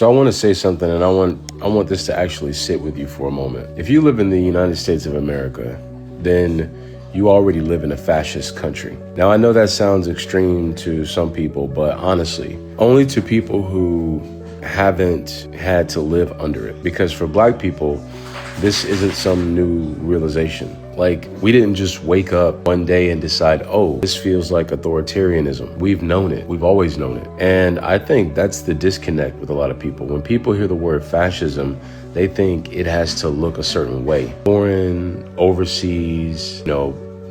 So I want to say something, and I want this to actually sit with you for a moment. If you live in the United States of America, then you already live in a fascist country. Now, I know that sounds extreme to some people, but honestly, only to people who haven't had to live under it. Because for Black people, this isn't some new realization. Like, we didn't just wake up one day and decide, oh, this feels like authoritarianism. We've known it. We've always known it. And I think that's the disconnect with a lot of people. When people hear the word fascism, they think it has to look a certain way. Foreign, overseas,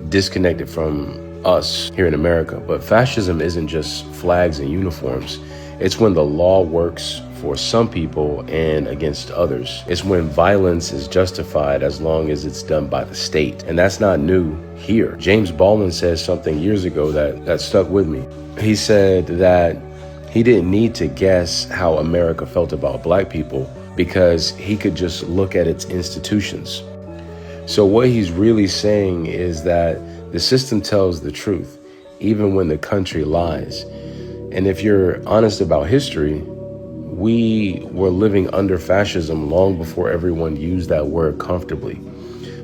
disconnected from us here in America. But fascism isn't just flags and uniforms. It's when the law works for some people and against others. It's when violence is justified as long as it's done by the state. And that's not new here. James Baldwin said something years ago that stuck with me. He said that he didn't need to guess how America felt about Black people because he could just look at its institutions. So what he's really saying is that the system tells the truth, even when the country lies. And if you're honest about history, we were living under fascism long before everyone used that word comfortably.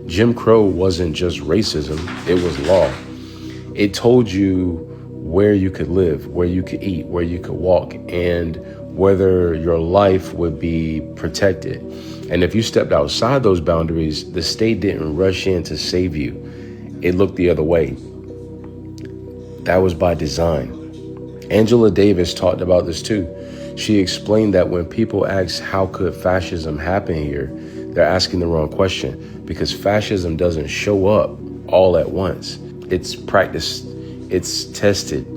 Jim Crow wasn't just racism, it was law. It told you where you could live, where you could eat, where you could walk, and whether your life would be protected. And if you stepped outside those boundaries, the state didn't rush in to save you. It looked the other way. That was by design. Angela Davis talked about this too. She explained that when people ask how could fascism happen here, they're asking the wrong question, because fascism doesn't show up all at once. It's practiced, it's tested.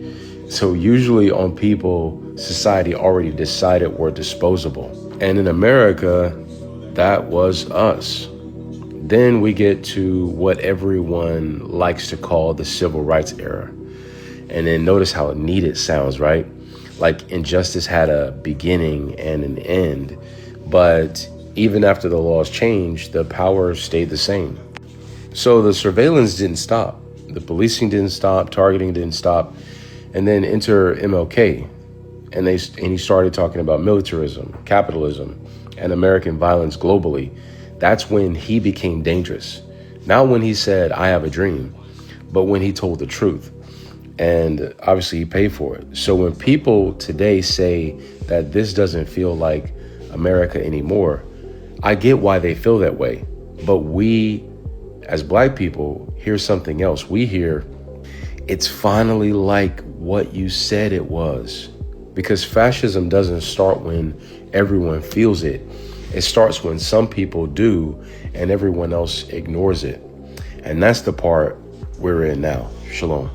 So usually on people, society already decided were disposable. And in America, that was us. Then we get to what everyone likes to call the civil rights era. And then notice how neat it sounds, right? Like injustice had a beginning and an end. But even after the laws changed, the power stayed the same. So the surveillance didn't stop. The policing didn't stop. Targeting didn't stop. And then enter MLK. And he started talking about militarism, capitalism, and American violence globally. That's when he became dangerous. Not when he said, I have a dream, but when he told the truth. And obviously he paid for it. So when people today say that this doesn't feel like America anymore, I get why they feel that way. But we, as Black people, hear something else. We hear, it's finally like what you said it was. Because fascism doesn't start when everyone feels it. It starts when some people do and everyone else ignores it. And that's the part we're in now. Shalom.